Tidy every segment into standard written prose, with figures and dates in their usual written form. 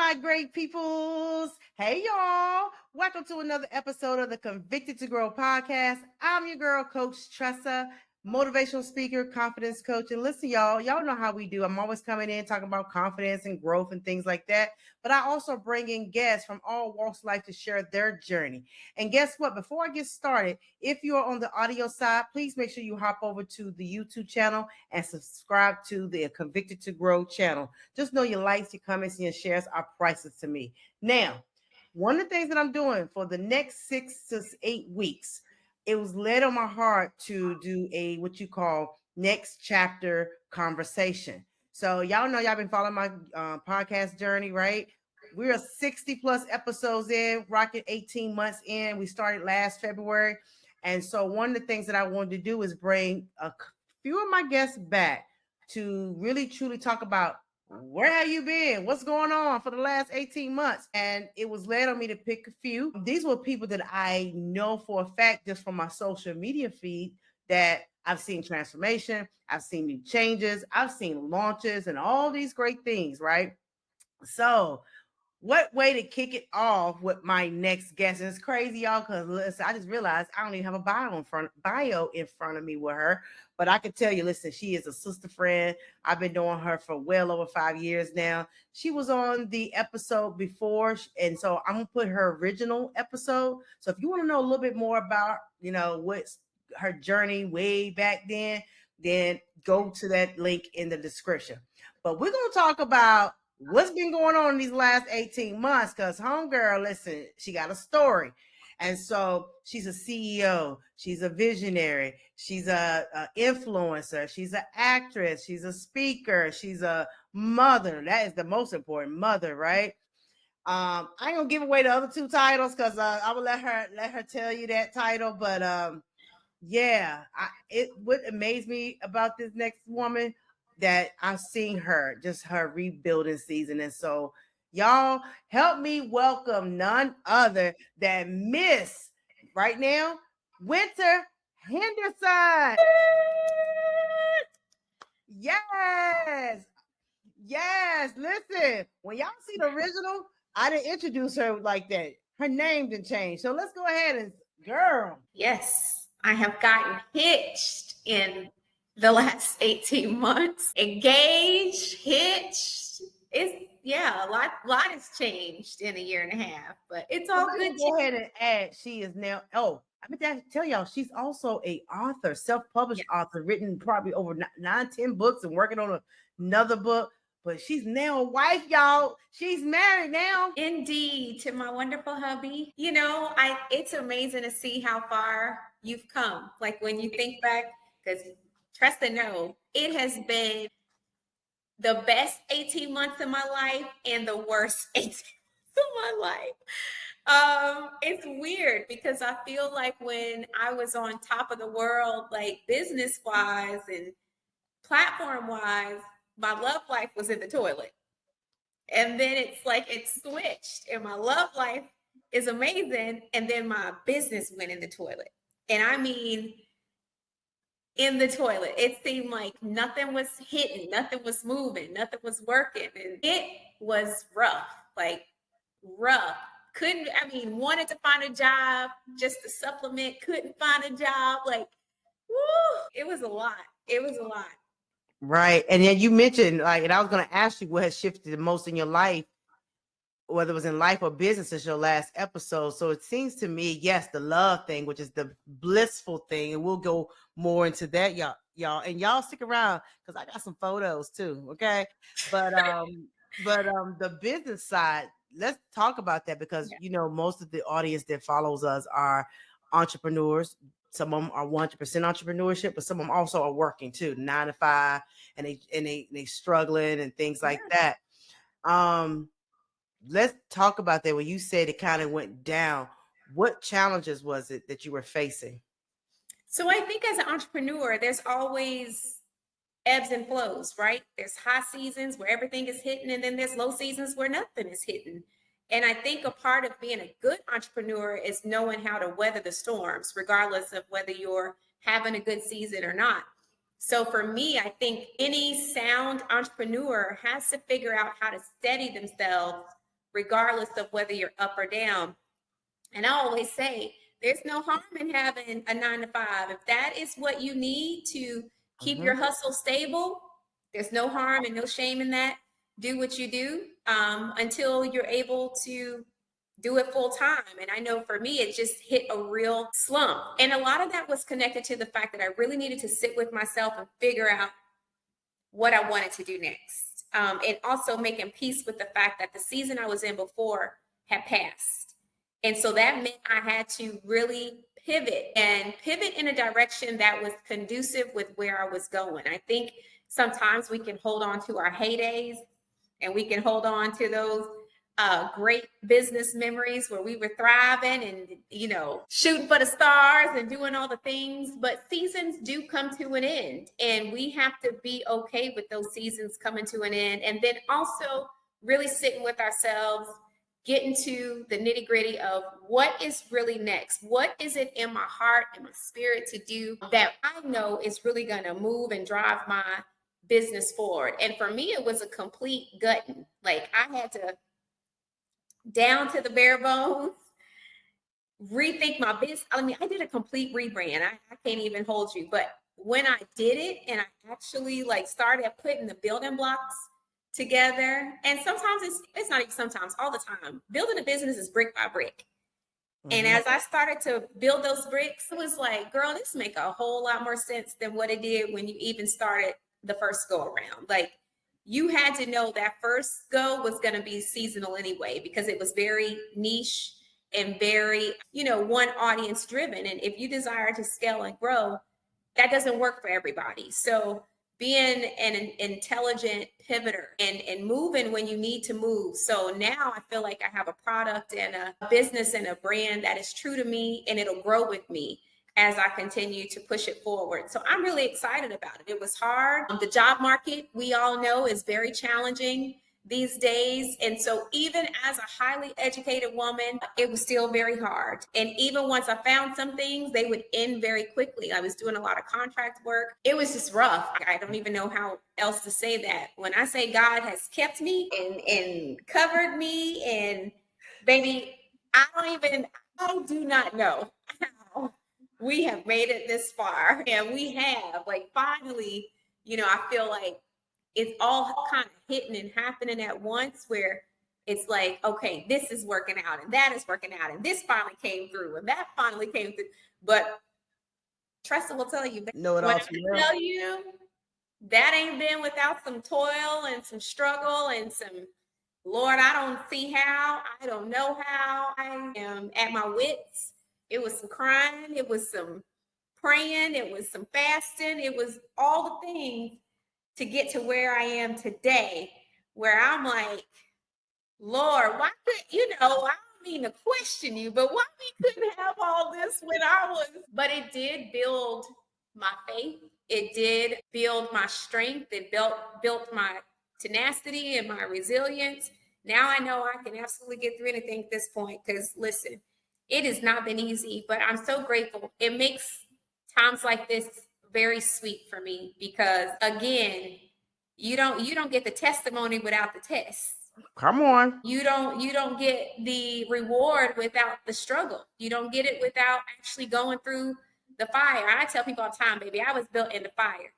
my great peoples. Hey, y'all. Welcome to another episode of the Convicted to Grow podcast. I'm your girl, Coach Tressa, motivational speaker, confidence coach. And listen, y'all know how we do. I'm always coming in talking about confidence and growth and things like that. But I also bring in guests from all walks of life to share their journey. And guess what? Before I get started, if you're on the audio side, please make sure you hop over to the YouTube channel and subscribe to the Convicted to Grow channel. Just know your likes, your comments, and your shares are priceless to me. Now, one of the things that I'm doing for the next 6 to 8 weeks, it was laid on my heart to do a what you call next chapter conversation. So y'all know y'all been following my podcast journey, right? We're 60 plus episodes in, rocking 18 months in. We started last February. And so one of the things that I wanted to do is bring a few of my guests back to really truly talk about where have you been? What's going on for the last 18 months? And it was led on me to pick a few. These were people that I know for a fact just from my social media feed that I've seen transformation, I've seen new changes, I've seen launches and all these great things, right? So what way to kick it off with my next guest? And it's crazy, y'all, because listen, I just realized I don't even have a bio in front of me with her. But I can tell you, listen, she is a sister friend. I've been knowing her for well over 5 years now. She was on the episode before, and so I'm gonna put her original episode. So if you want to know a little bit more about, what's her journey way back then go to that link in the description. But we're gonna talk about what's been going on in these last 18 months, because homegirl, listen, she got a story. And so she's a CEO, she's a visionary, she's a influencer, she's an actress, she's a speaker, she's a mother. That is the most important, mother, right? I ain't gonna give away the other two titles because I will let her tell you that title. But yeah, what amazed me about this next woman that I've seen her, just her rebuilding season. And so y'all help me welcome none other than Miss right now, Winter Henderson. Yes. Yes. Listen, when y'all see the original, I didn't introduce her like that. Her name didn't change. So let's go ahead and girl. Yes, I have gotten hitched in the last 18 months. Engaged, hitched. A lot has changed in a year and a half, but it's all good. Go ahead and add, she is now, I mean, to tell y'all, she's also a author, self-published author, written probably over 9-10 books and working on another book. But she's now a wife, y'all. She's married now. Indeed, to my wonderful hubby. It's amazing to see how far you've come. Like when you think back, because trust and know, it has been the best 18 months of my life and the worst 18 months of my life. It's weird because I feel like when I was on top of the world, like business wise and platform wise, my love life was in the toilet. And then it's like it switched, and my love life is amazing. And then my business went in the toilet. And I mean, in the toilet. It seemed like nothing was hitting, nothing was moving, nothing was working. And it was rough, like rough. Wanted to find a job just to supplement, couldn't find a job. Like, woo, it was a lot. It was a lot. Right. And then you mentioned, and I was going to ask you what has shifted the most in your life, whether it was in life or business, since your last episode. So it seems to me, yes, the love thing, which is the blissful thing. And we'll go more into that, y'all. And y'all stick around because I got some photos too. Okay. But the business side, let's talk about that because, most of the audience that follows us are entrepreneurs. Some of them are 100% entrepreneurship, but some of them also are working too, 9 to 5, and they struggling and things like that. Let's talk about that. When you said it kind of went down, what challenges was it that you were facing? So I think as an entrepreneur, there's always ebbs and flows, right? There's high seasons where everything is hitting, and then there's low seasons where nothing is hitting. And I think a part of being a good entrepreneur is knowing how to weather the storms, regardless of whether you're having a good season or not. So for me, I think any sound entrepreneur has to figure out how to steady themselves regardless of whether you're up or down. And I always say, there's no harm in having a 9 to 5. If that is what you need to keep your hustle stable, there's no harm and no shame in that. Do what you do until you're able to do it full time. And I know for me, it just hit a real slump. And a lot of that was connected to the fact that I really needed to sit with myself and figure out what I wanted to do next. And also making peace with the fact that the season I was in before had passed. And so that meant I had to really pivot in a direction that was conducive with where I was going. I think sometimes we can hold on to our heydays and we can hold on to those great business memories where we were thriving and, shooting for the stars and doing all the things. But seasons do come to an end, and we have to be okay with those seasons coming to an end. And then also really sitting with ourselves, getting to the nitty gritty of what is really next. What is it in my heart and my spirit to do that I know is really going to move and drive my business forward? And for me, it was a complete gutting. Like, I had to, down to the bare bones, rethink my business. I mean, I did a complete rebrand. I can't even hold you. But when I did it and I actually started putting the building blocks together, and sometimes it's not even sometimes, all the time, building a business is brick by brick. And as I started to build those bricks, it was like, girl, this make a whole lot more sense than what it did when you even started the first go around. Like, you had to know that first go was going to be seasonal anyway, because it was very niche and very, one audience driven. And if you desire to scale and grow, that doesn't work for everybody. So being an intelligent pivoter and moving when you need to move. So now I feel like I have a product and a business and a brand that is true to me, and it'll grow with me as I continue to push it forward. So I'm really excited about it. It was hard. The job market, we all know, is very challenging these days. And so even as a highly educated woman, it was still very hard. And even once I found some things, they would end very quickly. I was doing a lot of contract work. It was just rough. I don't even know how else to say that. When I say God has kept me and covered me, and baby, I do not know how we have made it this far. And we have, finally, I feel like it's all kind of hitting and happening at once, where it's like, okay, this is working out and that is working out and this finally came through and that finally came through. But Tressa will tell you, when I tell you, that ain't been without some toil and some struggle and some, Lord, I don't see how, I don't know how, I am at my wits. It was some crying, it was some praying, it was some fasting, it was all the things to get to where I am today, where I'm like, Lord, why could, I don't mean to question you, but why we couldn't have all this when I was, but it did build my faith. It did build my strength. It built my tenacity and my resilience. Now I know I can absolutely get through anything at this point, because listen, it has not been easy, but I'm so grateful. It makes times like this very sweet for me, because again, you don't get the testimony without the test. Come on. You don't get the reward without the struggle. You don't get it without actually going through the fire. I tell people all the time, baby, I was built in the fire.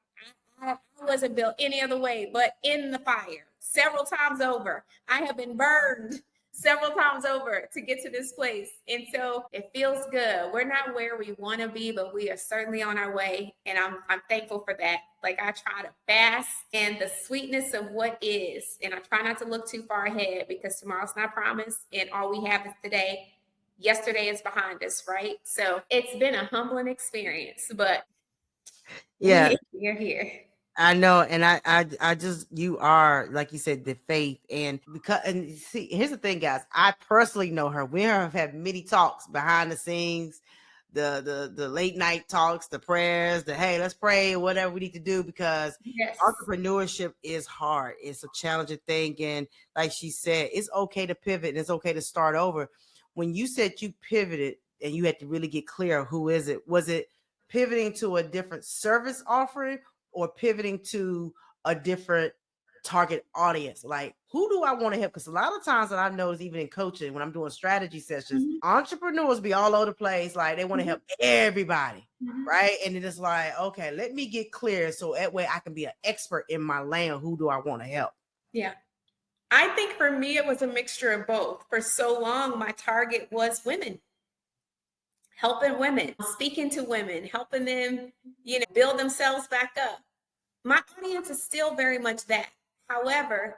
I wasn't built any other way but in the fire. Several times over. I have been burned several times over to get to this place. And so it feels good. We're not where we want to be, but we are certainly on our way. And I'm thankful for that. Like, I try to bask in the sweetness of what is. And I try not to look too far ahead, because tomorrow's not promised. And all we have is today. Yesterday is behind us, right? So it's been a humbling experience, but yeah, we're here. I know. And I just, you are, like you said, the faith. And see, here's the thing, guys. I personally know her. We have had many talks behind the scenes, the late night talks, the prayers, the, hey, let's pray, whatever we need to do, because entrepreneurship is hard. It's a challenging thing. And like she said, it's okay to pivot and it's okay to start over. When you said you pivoted and you had to really get clear, who is it? Was it pivoting to a different service offering, or pivoting to a different target audience? Like, who do I want to help? Because a lot of times that I've noticed, even in coaching, when I'm doing strategy sessions, entrepreneurs be all over the place. Like, they want to help everybody, right? And it is like, okay, let me get clear so that way I can be an expert in my lane. Who do I want to help? Yeah. I think for me, it was a mixture of both. For so long, my target was women, helping women, speaking to women, helping them, build themselves back up. My audience is still very much that. However,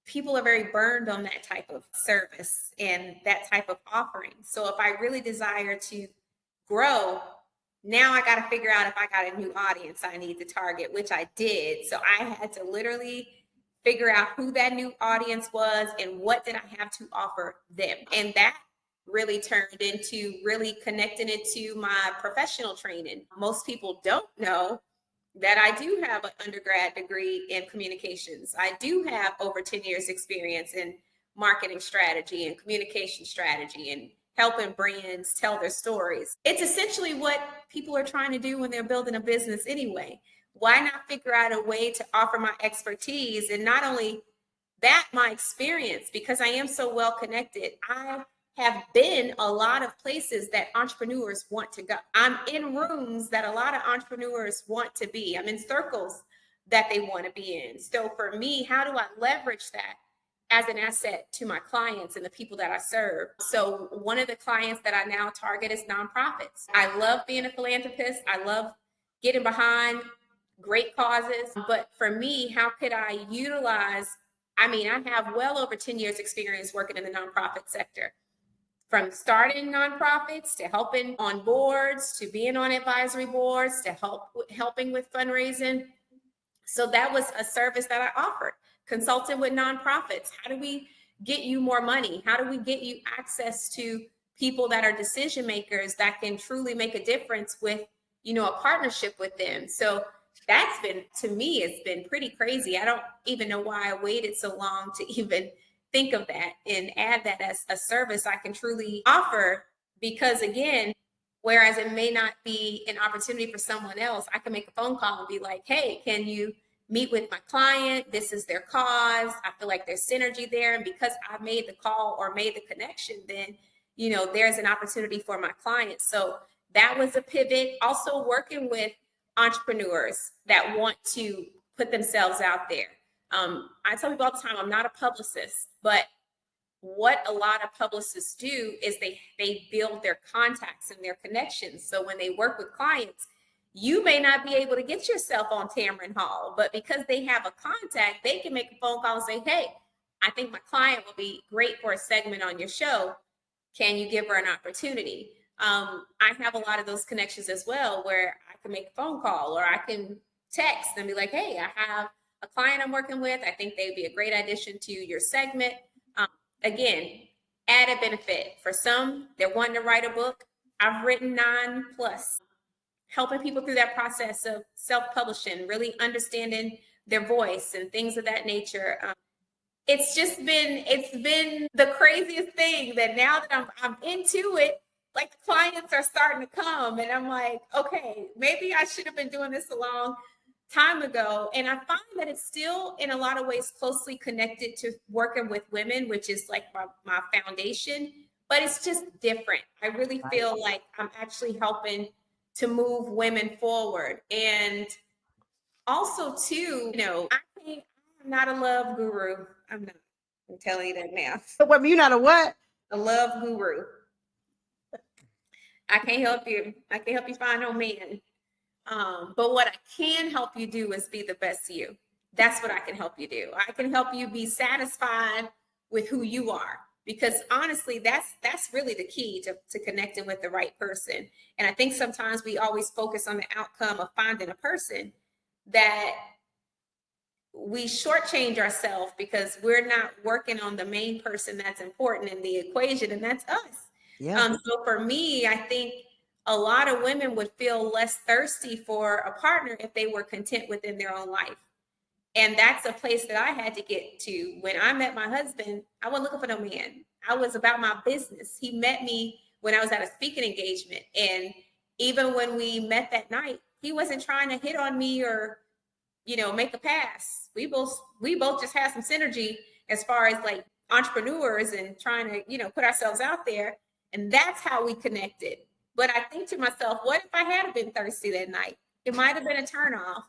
people are very burned on that type of service and that type of offering. So if I really desire to grow, now I got to figure out if I got a new audience I need to target, which I did. So I had to literally figure out who that new audience was and what did I have to offer them. And that really turned into really connecting it to my professional training. Most people don't know that I do have an undergrad degree in communications. I do have over 10 years experience in marketing strategy and communication strategy and helping brands tell their stories. It's essentially what people are trying to do when they're building a business anyway. Why not figure out a way to offer my expertise and not only that, my experience, because I am so well connected. I have been a lot of places that entrepreneurs want to go. I'm in rooms that a lot of entrepreneurs want to be. I'm in circles that they want to be in. So for me, how do I leverage that as an asset to my clients and the people that I serve? So one of the clients that I now target is nonprofits. I love being a philanthropist. I love getting behind great causes. But for me, how could I utilize, I have well over 10 years experience working in the nonprofit sector. From starting nonprofits to helping on boards, to being on advisory boards, to helping with fundraising. So that was a service that I offered, consulting with nonprofits. How do we get you more money? How do we get you access to people that are decision makers that can truly make a difference with, a partnership with them? So that's been, to me, it's been pretty crazy. I don't even know why I waited so long to even think of that and add that as a service I can truly offer, because again, whereas it may not be an opportunity for someone else, I can make a phone call and be like, hey, can you meet with my client? This is their cause. I feel like there's synergy there. And because I made the call or made the connection, then, there's an opportunity for my client. So that was a pivot. Also working with entrepreneurs that want to put themselves out there. I tell people all the time, I'm not a publicist, but what a lot of publicists do is they build their contacts and their connections. So when they work with clients, you may not be able to get yourself on Tamron Hall, but because they have a contact, they can make a phone call and say, hey, I think my client will be great for a segment on your show. Can you give her an opportunity? I have a lot of those connections as well, where I can make a phone call or I can text and be like, hey, I have a client I'm working with. I think they'd be a great addition to your segment. Again, added benefit. For some, they're wanting to write a book. I've written 9+, helping people through that process of self-publishing, really understanding their voice and things of that nature. It's been the craziest thing that now that I'm into it, like the clients are starting to come and I'm like, okay, maybe I should have been doing this a long time ago. And I find that it's still in a lot of ways closely connected to working with women, which is like my foundation, but it's just different. I really feel like I'm actually helping to move women forward. And also too, I'm not a love guru. I'm not. I'm telling you that now. But you're not a what? A love guru. I can't help you. I can't help you find no man. But what I can help you do is be the best you. That's what I can help you do. I can help you be satisfied with who you are, because honestly, that's really the key to connecting with the right person. And I think sometimes we always focus on the outcome of finding a person, that we shortchange ourselves because we're not working on the main person that's important in the equation, and that's us. Yeah. So for me, I think a lot of women would feel less thirsty for a partner if they were content within their own life. And that's a place that I had to get to. When I met my husband, I wasn't looking for no man. I was about my business. He met me when I was at a speaking engagement. And even when we met that night, he wasn't trying to hit on me or make a pass. We both just had some synergy as far as like entrepreneurs and trying to, put ourselves out there. And that's how we connected. But I think to myself, what if I had been thirsty that night? It might have been a turnoff.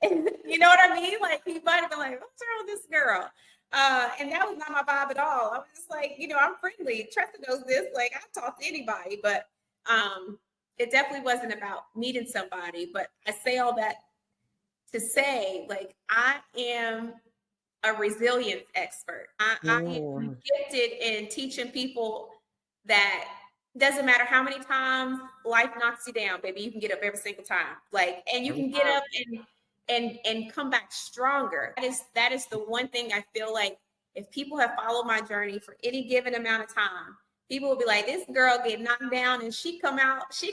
You know what I mean? Like he might have been like, what's wrong with this girl? And that was not my vibe at all. I was just like, I'm friendly. Tressa knows this. Like I talk to anybody, but it definitely wasn't about meeting somebody. But I say all that to say, like, I am a resilience expert. I am gifted in teaching people that doesn't matter how many times life knocks you down, baby, you can get up every single time. Like, and you can get up and come back stronger. That is the one thing I feel like if people have followed my journey for any given amount of time, people will be like, this girl get knocked down and she come out strong.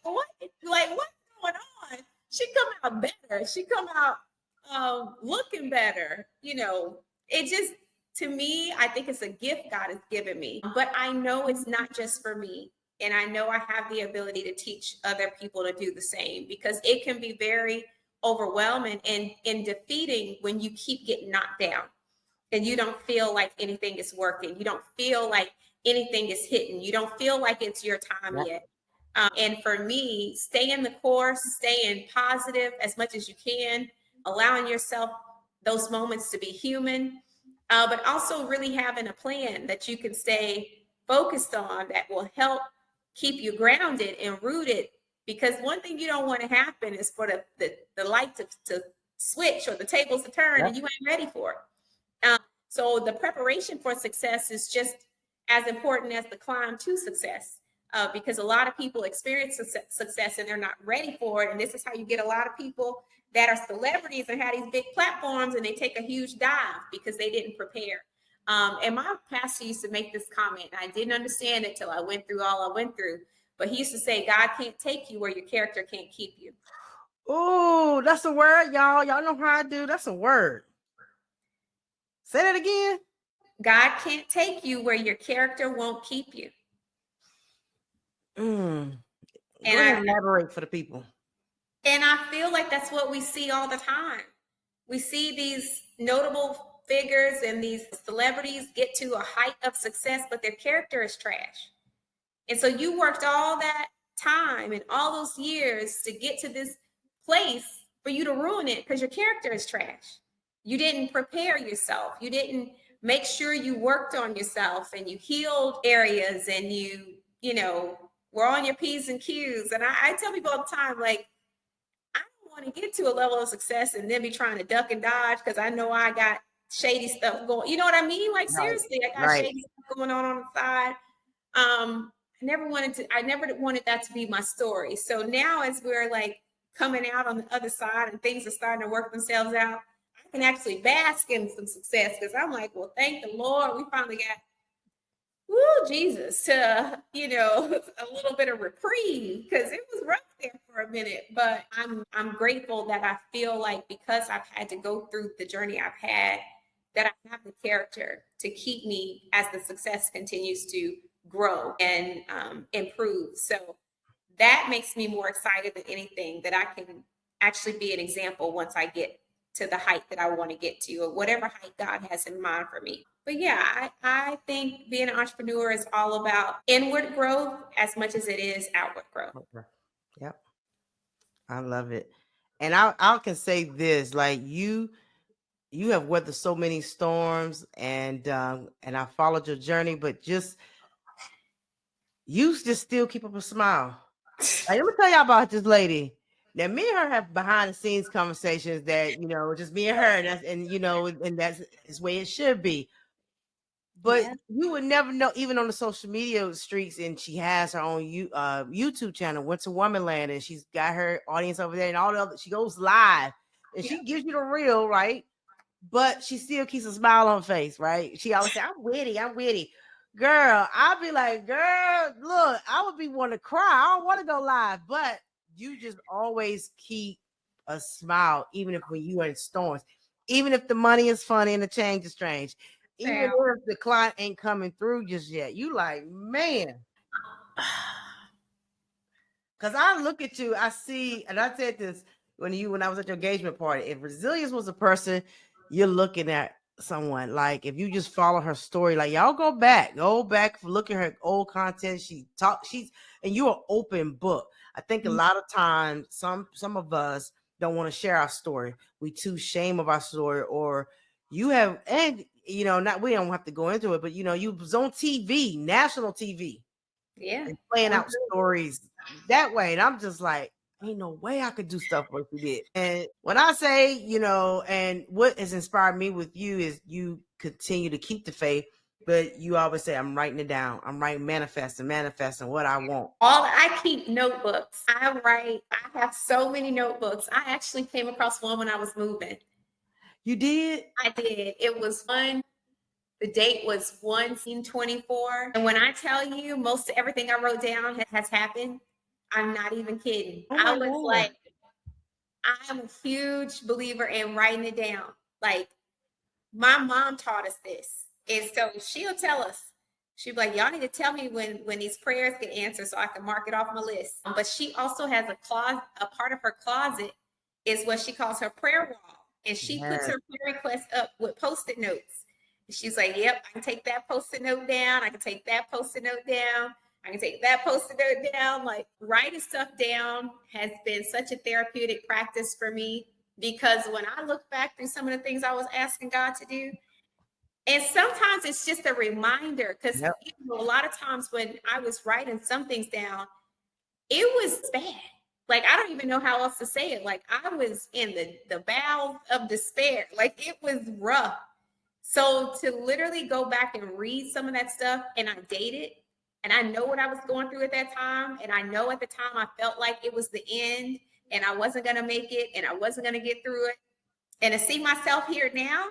What? Like, what's going on? She come out better. She come out looking better. It just, to me, I think it's a gift God has given me. But I know it's not just for me. And I know I have the ability to teach other people to do the same, because it can be very overwhelming and defeating when you keep getting knocked down and you don't feel like anything is working. You don't feel like anything is hitting. You don't feel like it's your time yet. And for me, staying the course, staying positive as much as you can, allowing yourself those moments to be human, but also really having a plan that you can stay focused on that will help keep you grounded and rooted. Because one thing you don't want to happen is for the light to switch or the tables to turn and you ain't ready for it. So the preparation for success is just as important as the climb to success. Because a lot of people experience success and they're not ready for it. And this is how you get a lot of people that are celebrities and have these big platforms and they take a huge dive because they didn't prepare. And my pastor used to make this comment. I didn't understand it till I went through all I went through. But he used to say, God can't take you where your character can't keep you. Oh, that's a word, y'all. Y'all know how I do. That's a word. Say that again. God can't take you where your character won't keep you. And I elaborate for the people. And I feel like that's what we see all the time. We see these notable figures and these celebrities get to a height of success, but their character is trash. And so you worked all that time and all those years to get to this place for you to ruin it because your character is trash. You didn't prepare yourself. You didn't make sure you worked on yourself and you healed areas and you were on your P's and Q's. And I tell people all the time, like, I don't want to get to a level of success and then be trying to duck and dodge because I know I got shady stuff going. You know what I mean? Like, seriously, I got shady stuff going on the side. I never wanted that to be my story. So now as we're like coming out on the other side and things are starting to work themselves out, I can actually bask in some success because I'm like, well, thank the Lord. We finally got, Jesus, to, a little bit of reprieve because it was rough there for a minute. But I'm grateful that I feel like because I've had to go through the journey I've had, that I have the character to keep me as the success continues to grow and improve. So that makes me more excited than anything that I can actually be an example once I get to the height that I want to get to, or whatever height God has in mind for me. But yeah, I think being an entrepreneur is all about inward growth as much as it is outward growth. Yep. I love it. And I can say this, like you have weathered so many storms and I followed your journey, but you just still keep up a smile. Like, let me tell y'all about this lady. Now, me and her have behind the scenes conversations that, just me and her, and that's the way it should be. But you would never know, even on the social media streets, and she has her own YouTube channel, Winter Womanland, and she's got her audience over there and all the other, she goes live and she gives you the real, right? But she still keeps a smile on her face, right? She always say, I'm witty. Girl, I'll be like, girl, look, I would be wanting to cry. I don't want to go live, but you just always keep a smile, even if when you are in storms, even if the money is funny and the change is strange, even if the client ain't coming through just yet. You like, man. Because I look at you, I see, and I said this, when I was at your engagement party. If resilience was a person, you're looking at someone like if you just follow her story, like y'all go back, look at her old content. And you're an open book. I think a lot of times some of us don't want to share our story. We too shame of our story, or you have, and not, we don't have to go into it, but you was on TV, national TV, Yeah. and playing out stories that way. And I'm just like, ain't no way I could do stuff like you did. And when I say, and what has inspired me with you is you continue to keep the faith, but you always say, I'm writing it down. I'm writing, manifesting what I want. I keep notebooks. I write. I have so many notebooks. I actually came across one when I was moving. You did? I did. It was fun. The date was 1/24. And when I tell you most of everything I wrote down has happened, I'm not even kidding. Oh I my was God. like, I'm a huge believer in writing it down. Like, my mom taught us this. And so she'll tell us, she'll be like, y'all need to tell me when these prayers get answered so I can mark it off my list. But she also has a part of her closet is what she calls her prayer wall. And she puts her prayer requests up with Post-it notes. And she's like, yep, I can take that Post-it note down. I can take that Post-it note down. I can take that Post-it note down. Like, writing stuff down has been such a therapeutic practice for me, because when I look back through some of the things I was asking God to do, and sometimes it's just a reminder, because a lot of times when I was writing some things down, it was bad. Like, I don't even know how else to say it. Like, I was in the bowels of despair. Like, it was rough. So to literally go back and read some of that stuff, and I date it, and I know what I was going through at that time, and I know at the time I felt like it was the end, and I wasn't going to make it, and I wasn't going to get through it. And to see myself here now,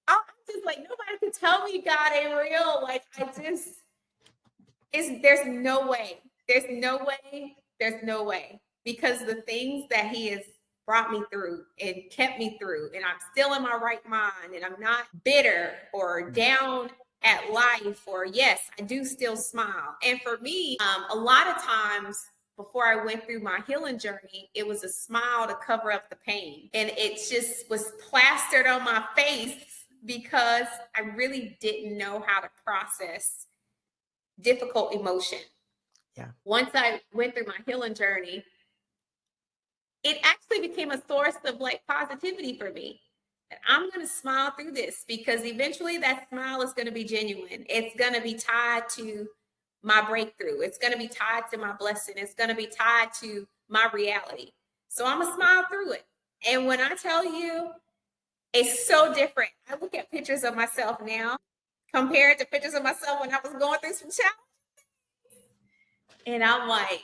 I'm just like, nobody can tell me God ain't real. Like, there's no way. There's no way. There's no way. Because the things that he has brought me through and kept me through, and I'm still in my right mind, and I'm not bitter or down at life, or yes, I do still smile. And for me, a lot of times before I went through my healing journey, it was a smile to cover up the pain. And it just was plastered on my face because I really didn't know how to process difficult emotion. Yeah. Once I went through my healing journey, it actually became a source of like positivity for me. And I'm going to smile through this, because eventually that smile is going to be genuine. It's going to be tied to my breakthrough. It's going to be tied to my blessing. It's going to be tied to my reality. So I'm going to smile through it. And when I tell you, it's so different. I look at pictures of myself now compared to pictures of myself when I was going through some challenges. And I'm like,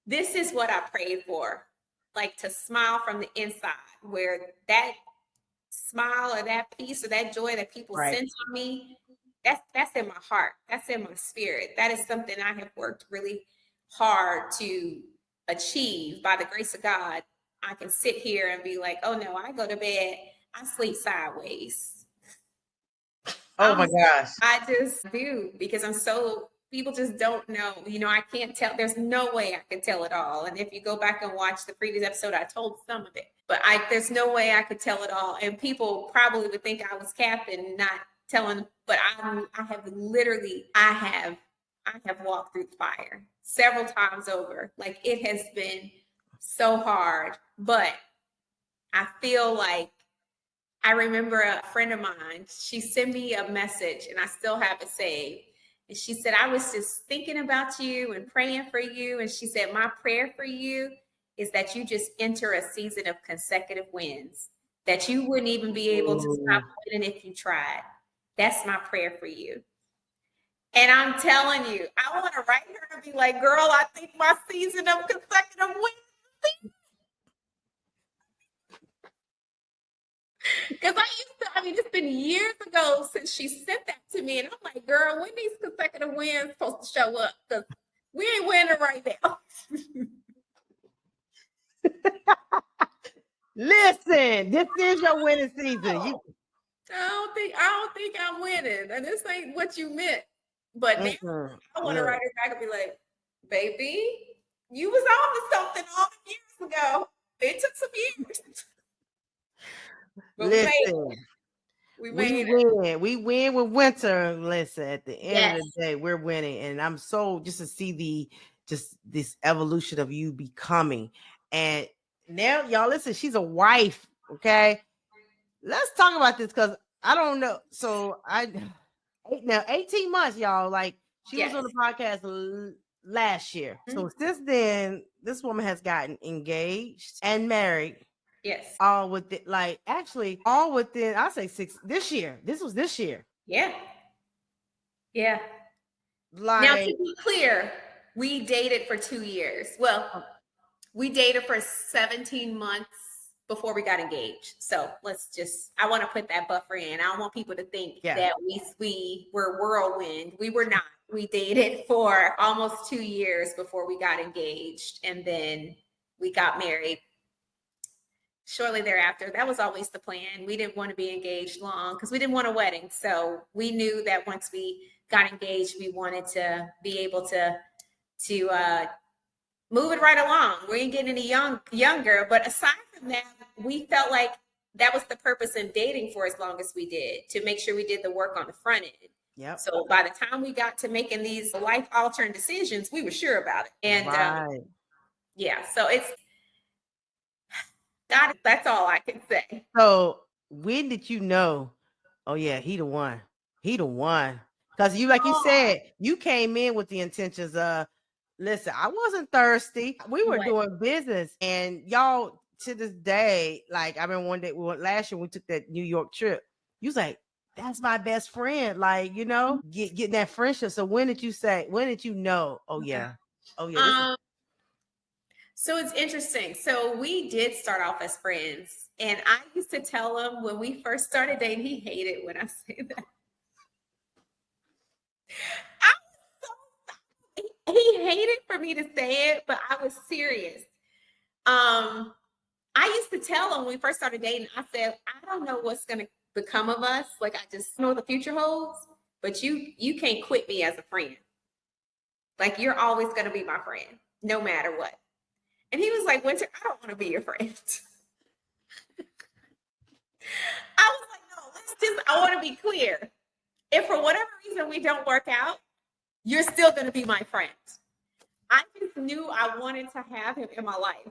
this is what I prayed for. Like, to smile from the inside, where that smile or that peace or that joy that people sense on me, that's in my heart. That's in my spirit. That is something I have worked really hard to achieve. By the grace of God, I can sit here and be like, oh no, I go to bed, I sleep sideways. Oh my gosh. I just do, because people just don't know. I can't tell. There's no way I can tell it all. And if you go back and watch the previous episode, I told some of it, but there's no way I could tell it all. And people probably would think I was capping, not telling, but I have walked through the fire several times over. Like, it has been so hard, but I feel like, I remember a friend of mine, she sent me a message, and I still have it saved. And she said, I was just thinking about you and praying for you. And she said, my prayer for you is that you just enter a season of consecutive wins, that you wouldn't even be able to stop winning if you tried. That's my prayer for you. And I'm telling you, I want to write her and be like, girl, I think my season of consecutive wins. Because it's been years ago since she sent that to me. And I'm like, girl, when these consecutive wins supposed to show up? Because we ain't winning right now. Listen, this is your winning season. I don't think I'm winning. And this ain't what you meant. But now I want to write her back and be like, baby, you was on to something all the years ago. It took some years. But Listen, we we made it. win. We win with winter. Listen, at the end of Yes. the day, we're winning. And I'm so just to see this evolution of you becoming. And now, y'all, listen, she's a wife. Okay. Let's talk about this because I don't know. So now 18 months, y'all. Like she was on the podcast last year. So since then, this woman has gotten engaged and married. Yes. All within, like, actually, all within, I say this year. This was this year. Yeah. Yeah. Like, now, to be clear, we dated for 2 years. Well, we dated for 17 months before we got engaged. So I want to put that buffer in. I don't want people to think that we were whirlwind. We were not. We dated for almost 2 years before we got engaged. And then we got married shortly thereafter. That was always the plan. We didn't want to be engaged long because we didn't want a wedding. So we knew that once we got engaged, we wanted to be able to move it right along. We ain't getting any younger. But aside from that, we felt like that was the purpose in dating for as long as we did, to make sure we did the work on the front end. Yep. So by the time we got to making these life-altering decisions, we were sure about it. And yeah, so that's all I can say. So when did you know? Oh yeah, he the one. He the one. Because you, like you said, you came in with the intentions of, listen, I wasn't thirsty. We were doing business, and y'all to this day, like I remember one day, last year we took that New York trip. You was like, that's my best friend. Like, getting that friendship. So when did you know? Oh yeah. Oh yeah. So it's interesting. So we did start off as friends. And I used to tell him when we first started dating, he hated when I say that. He hated for me to say it, but I was serious. I used to tell him when we first started dating, I said, I don't know what's going to become of us. Like, I just know what the future holds, but you can't quit me as a friend. Like, you're always going to be my friend, no matter what. And he was like, Winter, I don't want to be your friend. I was like, no, I want to be clear. If for whatever reason we don't work out, you're still going to be my friend. I just knew I wanted to have him in my life.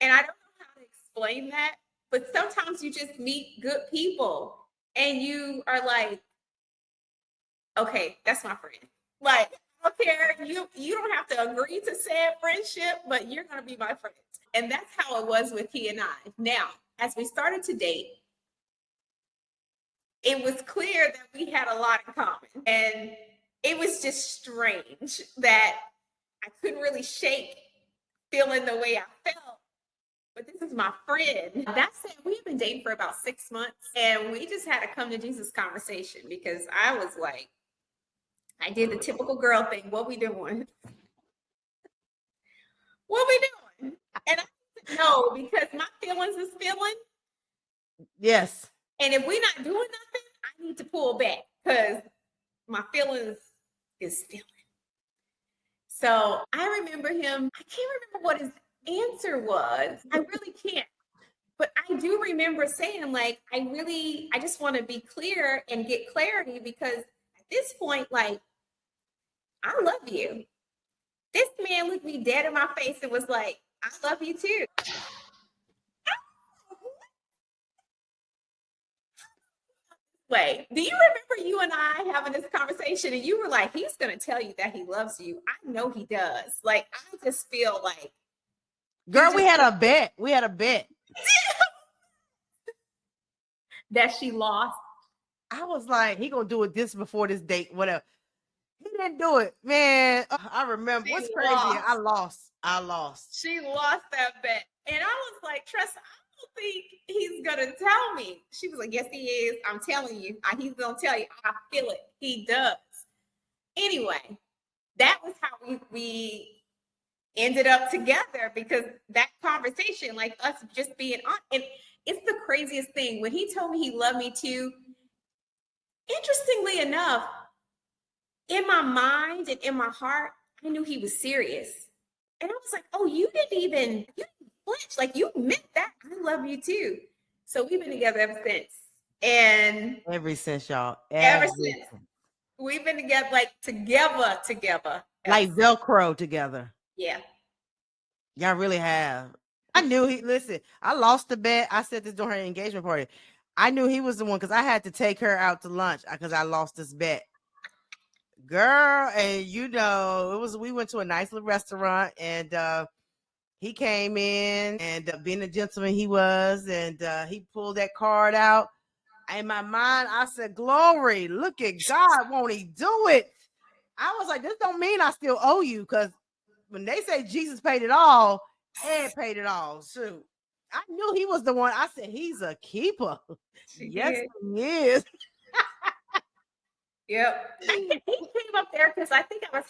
And I don't know how to explain that, but sometimes you just meet good people and you are like, okay, that's my friend. Like, I don't care. You don't have to agree to said friendship, but you're going to be my friend. And that's how it was with he and I. Now, as we started to date, it was clear that we had a lot in common. And it was just strange that I couldn't really shake feeling the way I felt. But this is my friend. That said, we've been dating for about 6 months. And we just had a come to Jesus conversation because I was like, I did the typical girl thing. What we doing? What we doing? And I said, no, because my feelings is feeling. Yes. And if we're not doing nothing, I need to pull back because my feelings is feeling. So I remember him. I can't remember what his answer was. I really can't. But I do remember saying, like, I just want to be clear and get clarity because at this point, like, I love you. This man looked me dead in my face and was like, I love you too. Wait, do you remember you and I having this conversation and you were like, he's going to tell you that he loves you. I know he does. Like, I just feel like. Girl, we had a bet. That she lost. I was like, he gonna do it this before this date, whatever. He didn't do it, man. I remember. What's crazy? I lost. She lost that bet. And I was like, Tress, I don't think he's gonna tell me. She was like, yes, he is. I'm telling you. He's gonna tell you. I feel it. He does. Anyway, that was how we ended up together because that conversation, like us just being on, and it's the craziest thing. When he told me he loved me too, interestingly enough, in my mind and in my heart, I knew he was serious. And I was like, oh, you didn't flinch. Like, you meant that. I love you too. So we've been together ever since. And Ever since, y'all. ever Ever since, since. we've been together, like together ever Like since. Velcro together. Yeah. Y'all really have. I knew listen, I lost the bet. I said this during her engagement party. I knew he was the one because I had to take her out to lunch because I lost this bet. Girl, and we went to a nice little restaurant and he came in and being the gentleman he was, and he pulled that card out. In my mind, I said, glory, look at God, won't he do it? I was like, this don't mean I still owe you, because when they say Jesus paid it all, Ed paid it all. Shoot. I knew he was the one. I said, he's a keeper. She Yes, did. he is. Yep. He came up there because I think I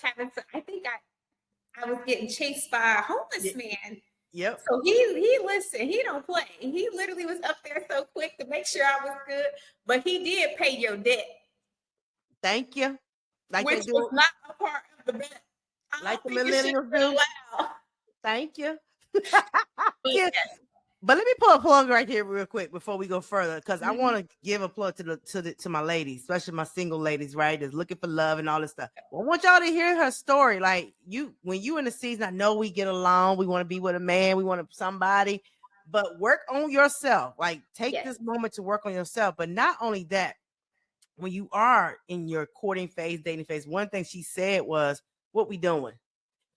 was getting chased by a homeless man. Yep. So he listened. He don't play. He literally was up there so quick to make sure I was good. But he did pay your debt. Thank you. Like which they do. was not a part of the bet. Like the millennials do. Thank you. Yeah. But let me pull a plug right here real quick before we go further, because I want to give a plug to my ladies, especially my single ladies, right? That's looking for love and all this stuff. I want y'all to hear her story. Like, when you in the season, I know we get along. We want to be with a man. We want somebody, but work on yourself. Like, take this moment to work on yourself. But not only that, when you are in your courting phase, dating phase, one thing she said was, "What we doing?"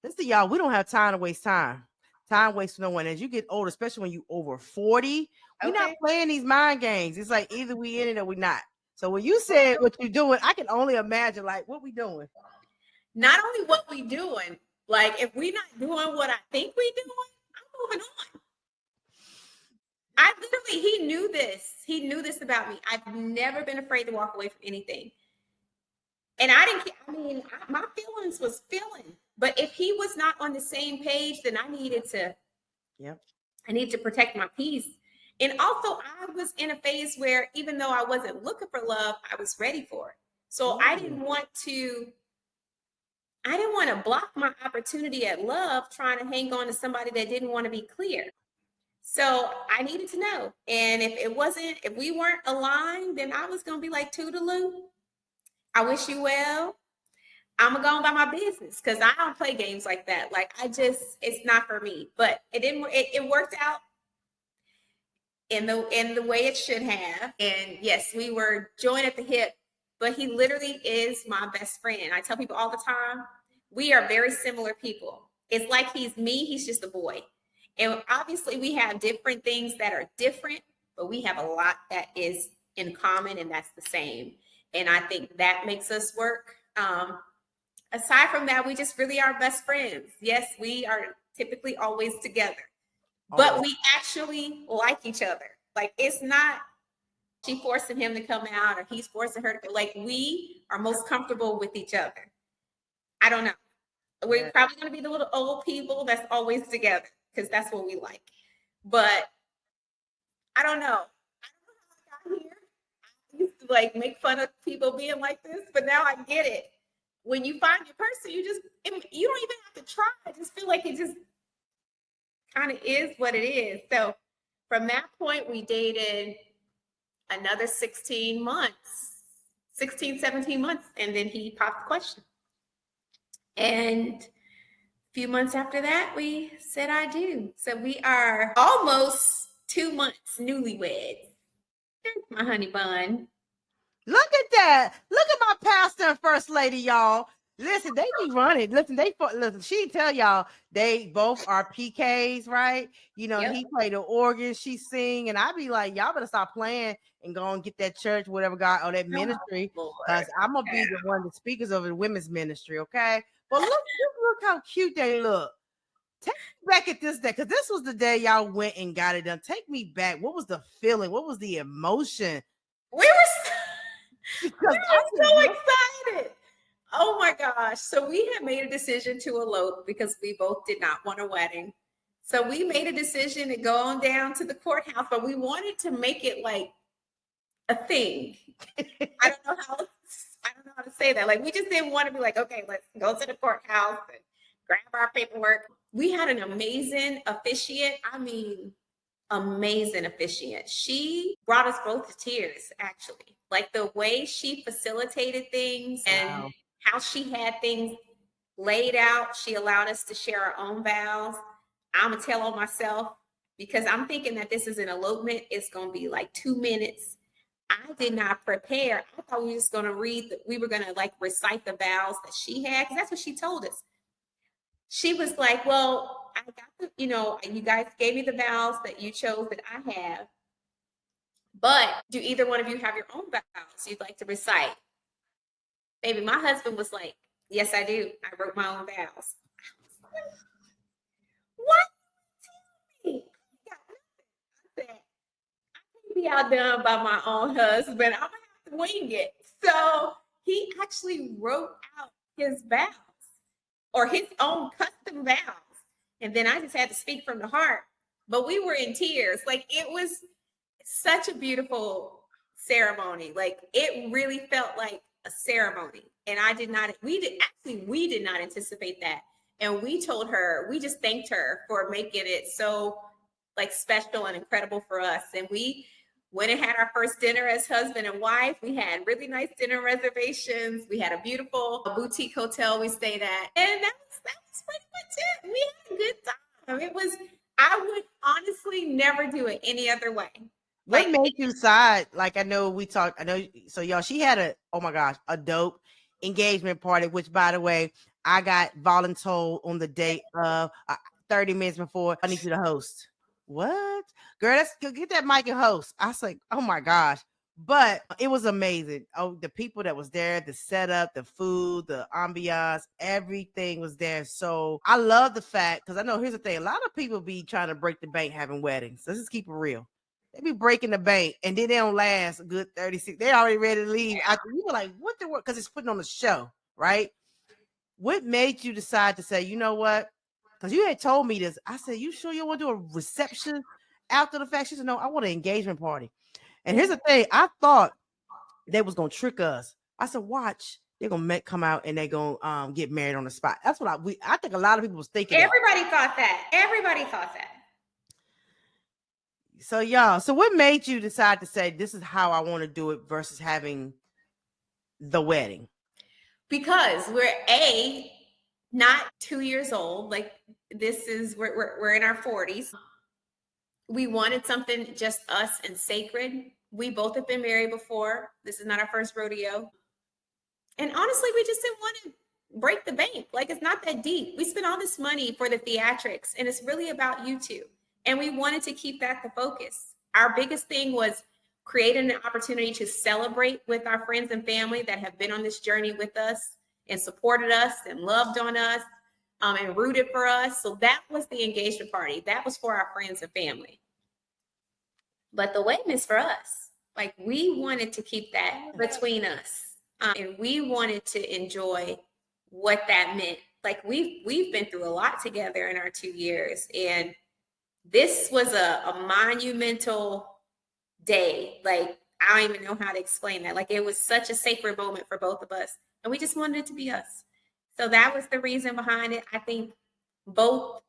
Listen, y'all, we don't have time to waste time. Time wastes no one. As you get older, especially when you over 40, we're not playing these mind games. It's like either we in it or we not. So when you said what you're doing, I can only imagine, like, what we doing. Not only what we doing, like, if we not doing what I think we doing, I'm moving on. He knew this. He knew this about me. I've never been afraid to walk away from anything. And my feelings was feeling. But if he was not on the same page, then I needed to protect my peace. And also, I was in a phase where even though I wasn't looking for love, I was ready for it. So I didn't want to block my opportunity at love trying to hang on to somebody that didn't want to be clear. So I needed to know. And if we weren't aligned, then I was going to be like, toodaloo, I wish you well. I'm gonna go on by my business because I don't play games like that. Like, it's not for me. But it worked out in the way it should have. And yes, we were joined at the hip, but he literally is my best friend. I tell people all the time, we are very similar people. It's like he's me, he's just a boy. And obviously we have different things that are different, but we have a lot that is in common, and that's the same. And I think that makes us work. Aside from that, we just really are best friends. Yes, we are typically always together, but we actually like each other. Like, it's not she forcing him to come out or he's forcing her to go. Like, we are most comfortable with each other. I don't know. We're probably going to be the little old people that's always together because that's what we like. But I don't know. I don't know how I got here. I used to like make fun of people being like this, but now I get it. When you find your person, you don't even have to try. I just feel like it just kind of is what it is. So from that point, we dated another 16 months, 16, 17 months. And then he popped the question. And a few months after that, we said, I do. So we are almost 2 months newlyweds. There's my honey bun. Look at that. Look at my pastor and first lady, y'all. Listen, they be running. Listen, she tell y'all they both are PKs, right? He play the organ, she sing, and I be like, y'all better stop playing and go and get that church, whatever God, or that ministry, because I'm gonna be the one of the speakers of the women's ministry, okay? But look how cute they look. Take me back at this day, because this was the day y'all went and got it done. Take me back. What was the feeling? What was the emotion? We were so excited. Oh my gosh. So we had made a decision to elope because we both did not want a wedding. So we made a decision to go on down to the courthouse, but we wanted to make it like a thing. I don't know how to say that. Like, we just didn't want to be like, okay, let's go to the courthouse and grab our paperwork. we had an amazing officiant. I mean, amazing officiant. She brought us both to tears, actually. Like the way she facilitated things and how she had things laid out. She allowed us to share our own vows. I'm gonna tell on myself because I'm thinking that this is an elopement. It's gonna be like 2 minutes. I did not prepare. I thought we were just gonna we were gonna like recite the vows that she had, because that's what she told us. She was like, well, I got the, you guys gave me the vows that you chose that I have. But do either one of you have your own vows you'd like to recite? Baby, my husband was like, yes, I do. I wrote my own vows. What? I got nothing. I said, I can't be outdone by my own husband. I'm going to have to wing it. So he actually wrote out his vows, or his own custom vows. And then I just had to speak from the heart. But we were in tears. Like, it was such a beautiful ceremony. Like, it really felt like a ceremony. And we did not anticipate that. And we told her, we just thanked her for making it so like special and incredible for us. And we went and had our first dinner as husband and wife. We had really nice dinner reservations. We had a beautiful boutique hotel we stayed at. And that was pretty much it. We had a good time. I would honestly never do it any other way. What made you decide? Like, I know, so y'all, she had a dope engagement party, which, by the way, I got voluntold on the date of 30 minutes before. I need you to host. What? Girl, let's go get that mic and host. I was like, oh my gosh. But it was amazing. Oh, the people that was there, the setup, the food, the ambiance, everything was there. So I love the fact, because I know, here's the thing, a lot of people be trying to break the bank having weddings. Let's just keep it real. They be breaking the bank, and then they don't last a good 36. They already ready to leave. You were like, what the work? Because it's putting on a show, right? What made you decide to say, you know what? Because you had told me this. I said, you sure you want to do a reception after the fact? She said, no, I want an engagement party. And here's the thing. I thought they was going to trick us. I said, watch. They're going to come out and they're going to get married on the spot. That's what I think a lot of people was thinking. Everybody thought that. So y'all, what made you decide to say this is how I want to do it versus having the wedding? Because we're not 2 years old. Like, we're in our 40s. We wanted something just us and sacred. We both have been married before. This is not our first rodeo. And honestly, we just didn't want to break the bank. Like, it's not that deep. We spent all this money for the theatrics, and it's really about you two. And we wanted to keep that the focus. Our biggest thing was creating an opportunity to celebrate with our friends and family that have been on this journey with us and supported us and loved on us and rooted for us. So that was the engagement party. That was for our friends and family. But the wedding is for us. Like, we wanted to keep that between us. And we wanted to enjoy what that meant. Like, we've been through a lot together in our 2 years. And this was a monumental day. Like, I don't even know how to explain that. Like, it was such a sacred moment for both of us. And we just wanted it to be us. So that was the reason behind it. I think both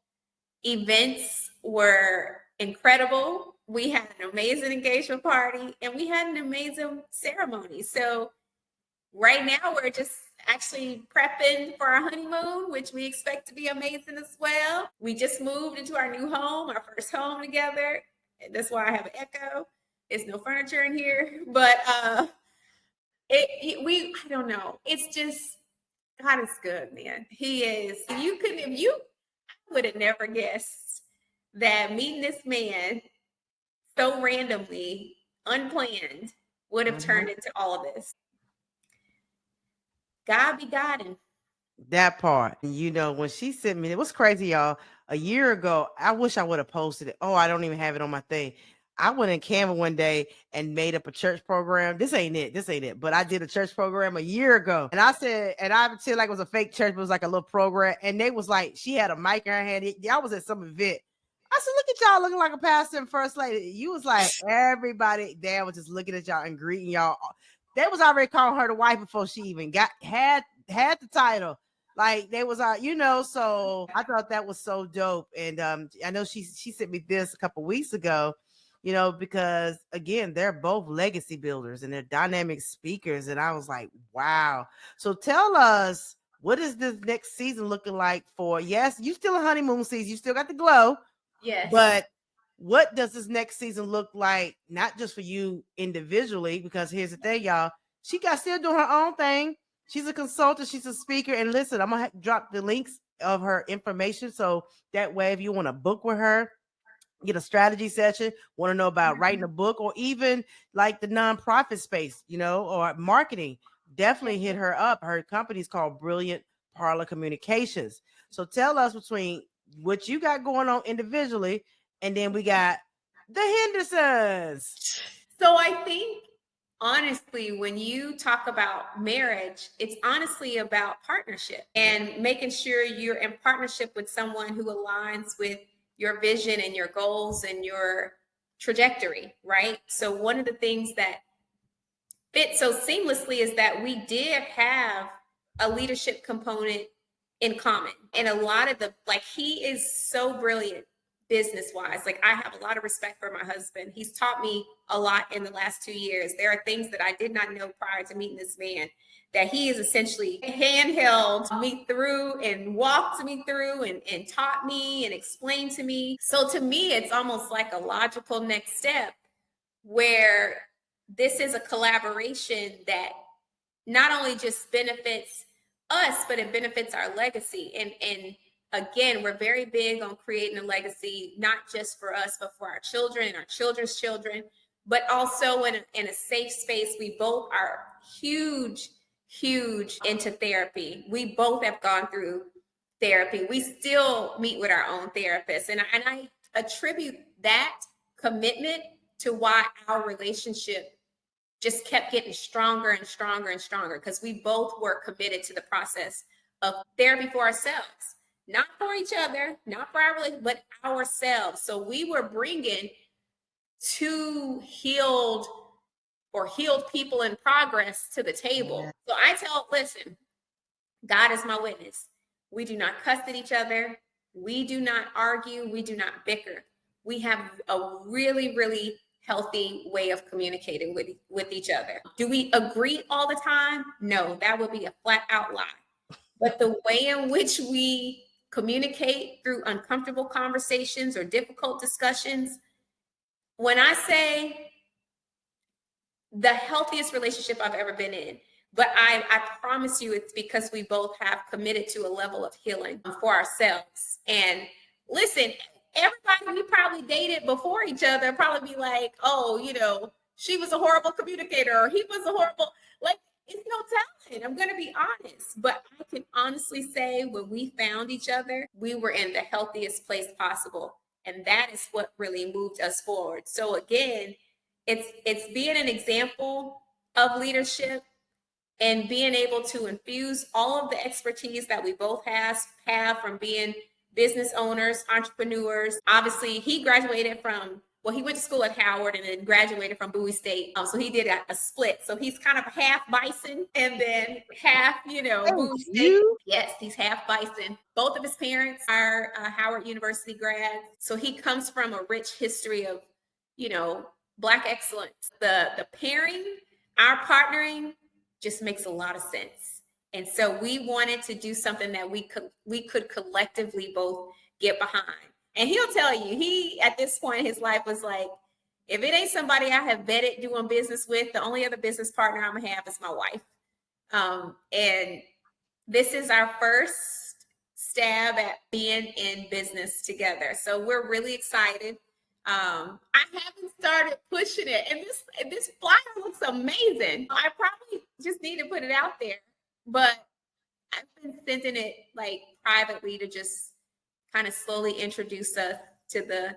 events were incredible. We had an amazing engagement party and we had an amazing ceremony. So right now we're just actually prepping for our honeymoon, which we expect to be amazing as well. We just moved into our new home, our first home together. That's why I have an echo. There's no furniture in here, but I don't know. It's just, God is good, man. He is. I would have never guessed that meeting this man so randomly, unplanned, would have turned into all of this. God be guiding. That part. When she sent me, it was crazy, y'all. A year ago, I wish I would have posted it. Oh, I don't even have it on my thing. I went in Canva one day and made up a church program. This ain't it. But I did a church program a year ago. And I said, and I feel like it was a fake church, but it was like a little program. And they was like, she had a mic in her hand. Y'all was at some event. I said, look at y'all looking like a pastor and first lady. You was like, everybody there was just looking at y'all and greeting y'all. They was already calling her the wife before she even had the title. Like they was so I thought that was so dope. And I know she sent me this a couple weeks ago, because again, they're both legacy builders and they're dynamic speakers. And I was like, wow. So tell us, what is this next season looking like for? Yes, you still in honeymoon season, you still got the glow. Yes. But what does this next season look like, not just for you individually? Because here's the thing, y'all, she got still doing her own thing. She's a consultant, she's a speaker. And listen, I'm gonna drop the links of her information, so that way if you want to book with her, get a strategy session, want to know about writing a book, or even like the nonprofit space, or marketing, definitely hit her up. Her company's called Brilliant Parlor Communications. So tell us, between what you got going on individually, and then we got the Hendersons. So I think, honestly, when you talk about marriage, it's honestly about partnership and making sure you're in partnership with someone who aligns with your vision and your goals and your trajectory, right? So one of the things that fit so seamlessly is that we did have a leadership component in common. And a lot of he is so brilliant business wise. Like, I have a lot of respect for my husband. He's taught me a lot in the last 2 years. There are things that I did not know prior to meeting this man that he is essentially handheld me through and walked me through and taught me and explained to me. So to me, it's almost like a logical next step where this is a collaboration that not only just benefits us, but it benefits our legacy. And again, we're very big on creating a legacy, not just for us, but for our children and our children's children, but also in a safe space. We both are huge into therapy. We both have gone through therapy. We still meet with our own therapists. And I attribute that commitment to why our relationship just kept getting stronger and stronger and stronger, because we both were committed to the process of therapy for ourselves, not for each other, not for our relationship, but ourselves. So we were bringing two healed people in progress to the table. So listen, God is my witness. We do not cuss at each other. We do not argue. We do not bicker. We have a really, really healthy way of communicating with each other. Do we agree all the time? No, that would be a flat out lie. But the way in which we communicate through uncomfortable conversations or difficult discussions, when I say the healthiest relationship I've ever been in, but I promise you it's because we both have committed to a level of healing for ourselves. And listen, everybody we probably dated before each other probably be like, oh, she was a horrible communicator, or he was a horrible, it's no telling. I'm going to be honest. But I can honestly say, when we found each other, we were in the healthiest place possible. And that is what really moved us forward. So again, it's being an example of leadership and being able to infuse all of the expertise that we both have from being business owners, entrepreneurs. Obviously, he graduated he went to school at Howard and then graduated from Bowie State. So he did a split. So he's kind of half Bison and then half, Bowie State. Yes, he's half Bison. Both of his parents are Howard University grads. So he comes from a rich history of, Black excellence. The pairing, our partnering just makes a lot of sense. And so we wanted to do something that we could collectively both get behind. And he'll tell you, he, at this point in his life, was like, if it ain't somebody I have vetted doing business with, the only other business partner I'm gonna have is my wife. And this is our first stab at being in business together. So we're really excited. I haven't started pushing it, and this flyer looks amazing. I probably just need to put it out there, but I've been sending it privately to just kind of slowly introduce us to the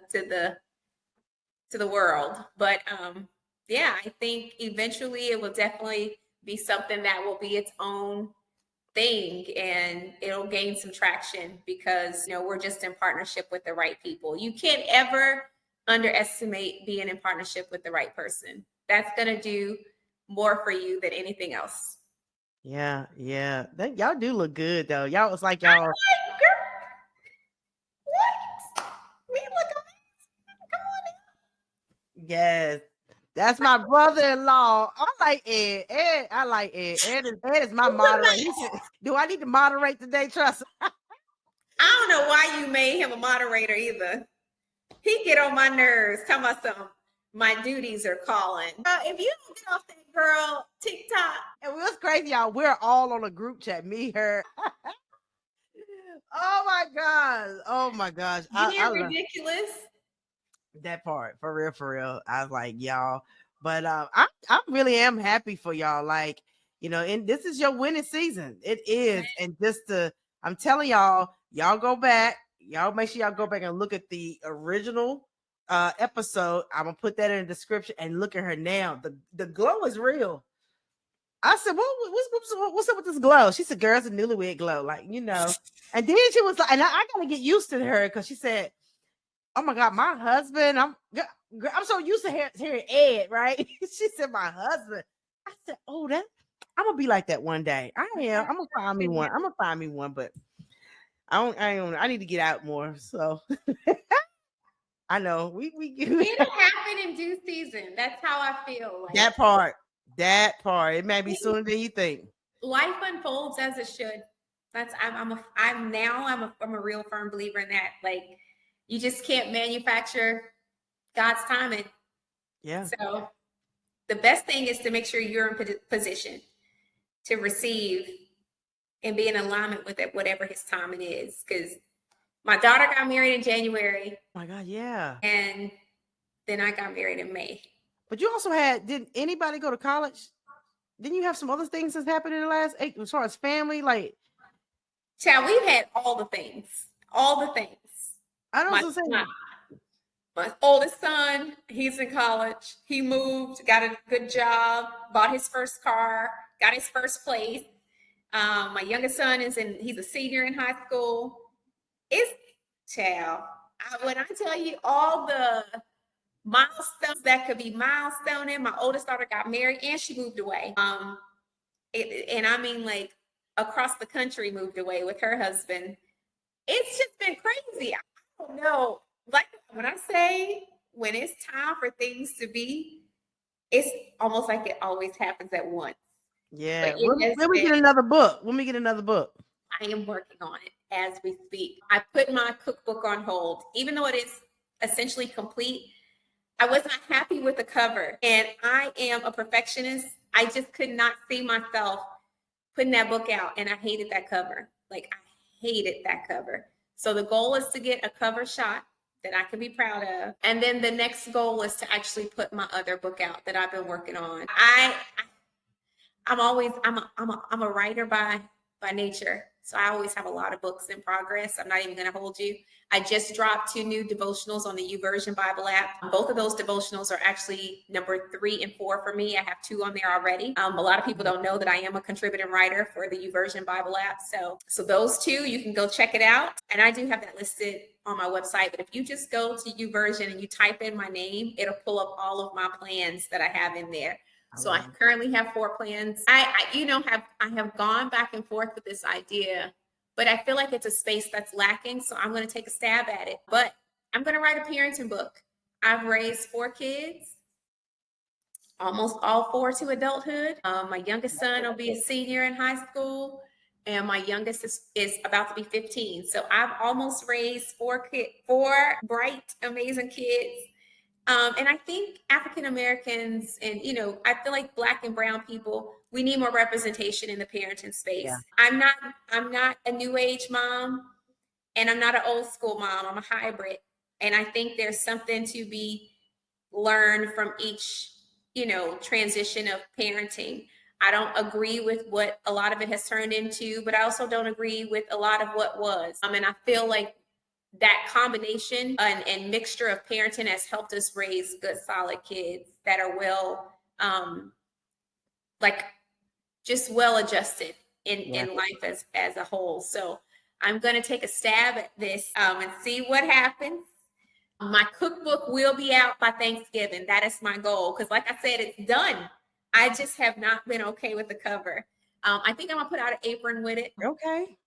world. But yeah, I think eventually it will definitely be something that will be its own thing, and it'll gain some traction because we're just in partnership with the right people. You can't ever underestimate being in partnership with the right person. That's going to do more for you than anything else. Yeah, yeah. Y'all do look good though. Y'all was like y'all. Like, girl, what? Me look amazing. Come on. Yes, that's my brother-in-law. I like Ed. I like Ed. Ed is my He's a moderator. mess. Do I need to moderate today, Trust? I don't know why you made him a moderator either. He get on my nerves. Tell me something. My duties are calling. If you don't get off that girl TikTok. And it was crazy, y'all. We're all on a group chat. Me, her. Oh my gosh. Oh my gosh. I Being love ridiculous. that part. For real, for real. I was like, y'all. But I really am happy for y'all. Like, and this is your winning season. It is. And I'm telling y'all go back. Y'all make sure y'all go back and look at the original episode. I'm gonna put that in the description and look at her now. The glow is real. I said, what's up with this glow? She said, girl, it's a newlywed glow. Like, And then she was like, and I gotta get used to her because she said, oh my God, my husband, I'm so used to hearing Ed, right? She said, my husband. I said, oh, I'm gonna be like that one day. I am. I'm gonna find me one. I'm gonna find me one, but I need to get out more. So I know we It'll happen in due season. That's how I feel. Like that part. It may be sooner than you think. life unfolds as it should. I'm a real firm believer in that. Like you just can't manufacture God's timing. Yeah. So the best thing is to make sure you're in position to receive and be in alignment with it, whatever his timing is. Because my daughter got married in January. Oh my God, yeah. And then I got married in May. But you also did anybody go to college? Didn't you have some other things that's happened in the last 8 as far as family? Like, child, we've had all the things. All the things. I don't say my oldest son, he's in college. He moved, got a good job, bought his first car, got his first place. My youngest son he's a senior in high school. It's child. When I tell you all the milestones that could be milestone in, my oldest daughter got married and she moved away. And I mean like across the country moved away with her husband. It's just been crazy. I don't know. Like when I say when it's time for things to be, it's almost like it always happens at once. Yeah. When we get another book? When we get another book? I am working on it as we speak. I put my cookbook on hold, even though it is essentially complete. I was not happy with the cover, and I am a perfectionist. I just could not see myself putting that book out, and I hated that cover. Like I hated that cover. So the goal is to get a cover shot that I can be proud of, and then the next goal is to actually put my other book out that I've been working on. I'm a writer by nature. So I always have a lot of books in progress. I'm not even going to hold you. I just dropped 2 new devotionals on the YouVersion Bible app. Both of those devotionals are actually number 3 and 4 for me. I have 2 on there already. A lot of people don't know that I am a contributing writer for the YouVersion Bible app. So those 2, you can go check it out. And I do have that listed on my website. But if you just go to YouVersion and you type in my name, it'll pull up all of my plans that I have in there. So I currently have 4 plans. I have gone back and forth with this idea, but I feel like it's a space that's lacking. So I'm going to take a stab at it. But I'm going to write a parenting book. I've raised 4 kids, almost all 4 to adulthood. My youngest son will be a senior in high school, and my youngest is about to be 15. So I've almost raised 4 bright, amazing kids. And I think African Americans and, I feel like Black and brown people, we need more representation in the parenting space. Yeah. I'm not a new age mom and I'm not an old school mom. I'm a hybrid. And I think there's something to be learned from each, transition of parenting. I don't agree with what a lot of it has turned into, but I also don't agree with a lot of what was. And I feel like that combination and mixture of parenting has helped us raise good, solid kids that are well adjusted in life as a whole. So I'm going to take a stab at this and see what happens. My cookbook will be out by Thanksgiving. That is my goal. Because like I said, it's done. I just have not been okay with the cover. I think I'm gonna put out an apron with it. Okay.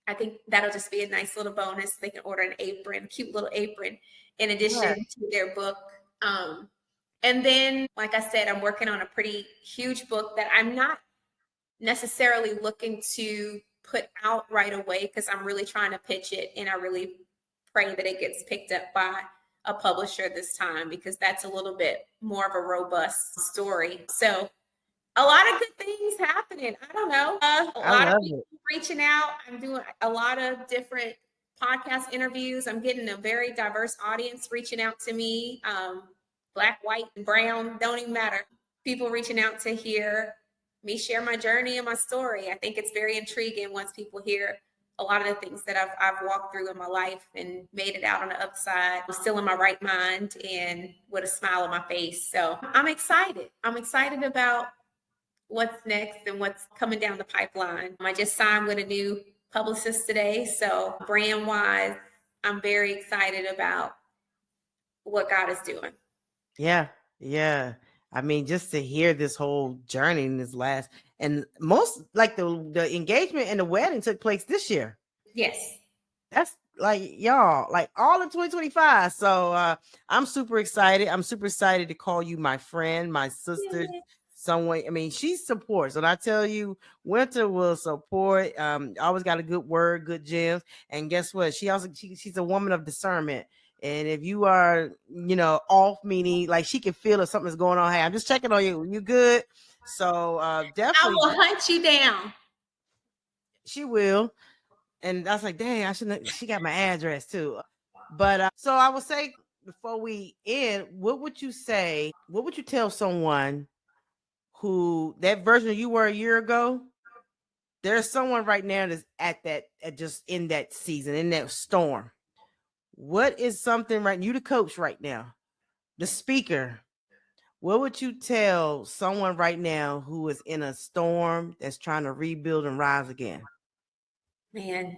I think that'll just be a nice little bonus. They can order an apron, cute little apron, in Yeah. addition to their book. And then, like I said, I'm working on a pretty huge book that I'm not necessarily looking to put out right away because I'm really trying to pitch it, and I really pray that it gets picked up by a publisher this time because that's a little bit more of a robust story. So a lot of good things happening. I don't know. A I lot of love people it. reaching out. I'm doing a lot of different podcast interviews. I'm getting a very diverse audience reaching out to me. Black, white, and brown, don't even matter. People reaching out to hear me share my journey and my story. I think it's very intriguing once people hear a lot of the things that I've walked through in my life and made it out on the other side. I'm still in my right mind and with a smile on my face. So I'm excited. I'm excited about what's next and what's coming down the pipeline. I just signed with a new publicist today. So brand wise, I'm very excited about what God is doing. Yeah. Yeah. I mean, just to hear this whole journey in this last, and most like the engagement and the wedding took place this year. Yes. That's like y'all, like all in 2025. So I'm super excited. I'm super excited to call you my friend, my sister, Yeah. someone. I mean, she supports. And I tell you, Winter will support. Always got a good word, good gems. And guess what? She's a woman of discernment. And if you are, off, meaning like she can feel if something's going on. Hey, I'm just checking on you. You good? So I definitely will hunt you down. she will. And I was like, dang, I shouldn't. She got my address too. But so I would say before we end, what would you say? What would you tell someone who that version of you were a year ago? There's someone right now that's just in that season, in that storm. What is something right? You the coach right now, the speaker. What would you tell someone right now who is in a storm that's trying to rebuild and rise again? Man,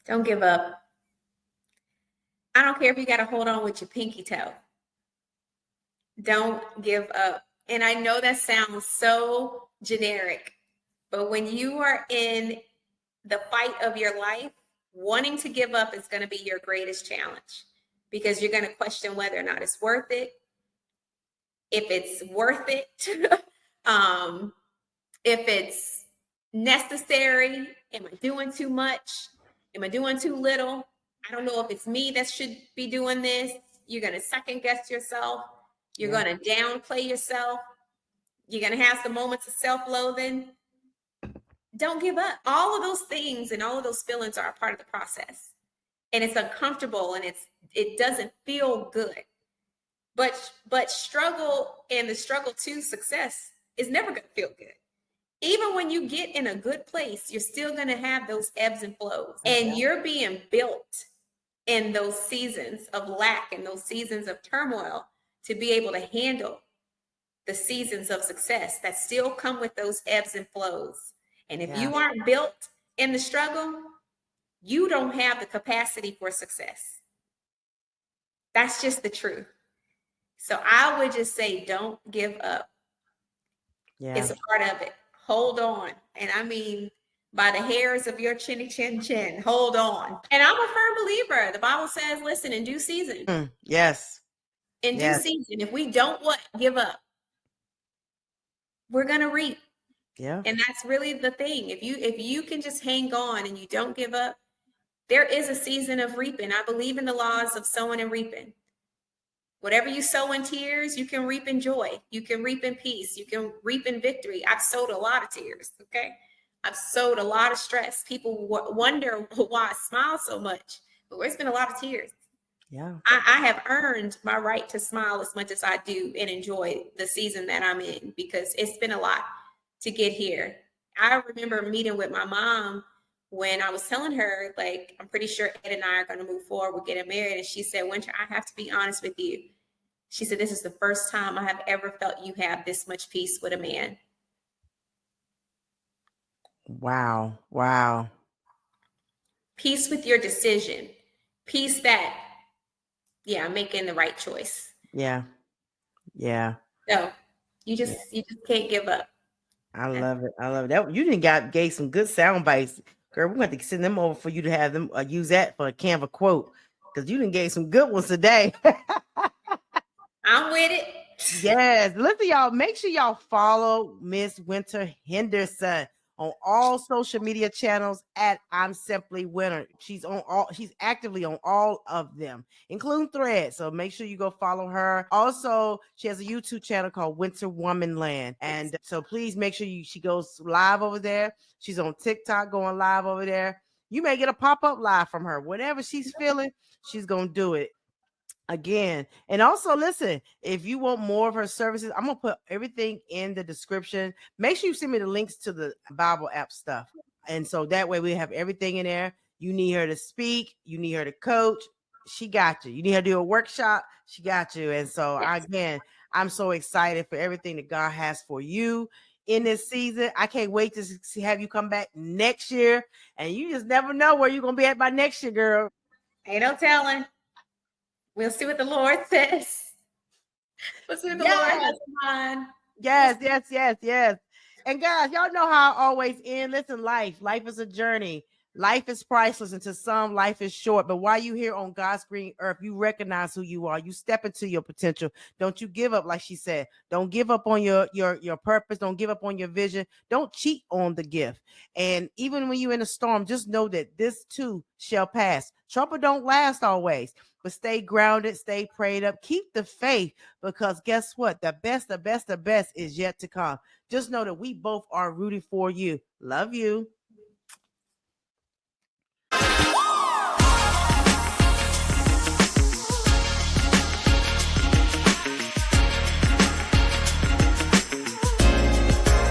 don't give up. I don't care if you got to hold on with your pinky toe. Don't give up. And I know that sounds so generic, but when you are in the fight of your life, wanting to give up is going to be your greatest challenge because you're going to question whether or not it's worth it, if it's worth it, if it's necessary. Am I doing too much? Am I doing too little? I don't know if it's me that should be doing this. You're going to second guess yourself. You're Yeah. going to downplay yourself. You're going to have some moments of self-loathing. Don't give up. All of those things and all of those feelings are a part of the process. And it's uncomfortable and it doesn't feel good. But struggle and the struggle to success is never going to feel good. Even when you get in a good place, you're still going to have those ebbs and flows. And you're being built in those seasons of lack and those seasons of turmoil to be able to handle the seasons of success that still come with those ebbs and flows. And if you aren't built in the struggle, you don't have the capacity for success. That's just the truth. So I would just say, don't give up. Yeah. It's a part of it. Hold on. And I mean, by the hairs of your chinny chin chin, hold on. And I'm a firm believer. The Bible says, listen, in due season. Yes. In due season. If we don't give up, we're gonna reap. Yeah. And that's really the thing. If you can just hang on and you don't give up, there is a season of reaping. I believe in the laws of sowing and reaping. Whatever you sow in tears, you can reap in joy. You can reap in peace. You can reap in victory. I've sowed a lot of tears, okay? I've sowed a lot of stress. People wonder why I smile so much, but there's been a lot of tears. Yeah. I have earned my right to smile as much as I do and enjoy the season that I'm in because it's been a lot to get here. I remember meeting with my mom when I was telling her, like, I'm pretty sure Ed and I are going to move forward with getting married. And she said, Winter, I have to be honest with you. She said, this is the first time I have ever felt you have this much peace with a man. Wow. Wow. Peace with your decision. Peace that, yeah, I'm making the right choice. Yeah. Yeah. So you just can't give up. I love it. I love it. That you didn't gave some good sound bites, girl. We're going to send them over for you to have them use that for a Canva quote because you didn't gave some good ones today. I'm with it. Yes, listen, y'all. Make sure y'all follow Miss Winter Henderson on all social media channels at I'm Simply Winter. She's on all. She's actively on all of them, including Threads. So make sure you go follow her. Also, she has a YouTube channel called Winter Woman Land, and so please make sure she goes live over there. She's on TikTok going live over there. You may get a pop up live from her. Whatever she's feeling, she's gonna do it again. And also listen, if you want more of her services, I'm gonna put everything in the description. Make sure you send me the links to the Bible app stuff, and so that way we have everything in there. You need her to speak, you need her to coach, she got you. You need her to do a workshop, she got you. And so again, I'm so excited for everything that God has for you in this season. I can't wait to have you come back next year, and you just never know where you're gonna be at by next year, girl. Ain't no telling. We'll see what the Lord says. We'll see what the Lord has in mind. Yes. And guys, y'all know how I always end. Listen, life is a journey. Life is priceless, and to some, life is short. But while you here on God's green earth, you recognize who you are. You step into your potential. Don't you give up, like she said. Don't give up on your purpose. Don't give up on your vision. Don't cheat on the gift. And even when you're in a storm, just know that this too shall pass. Trouble don't last always, but stay grounded, stay prayed up, keep the faith, because guess what? The best is yet to come. Just know that we both are rooting for you. Love you.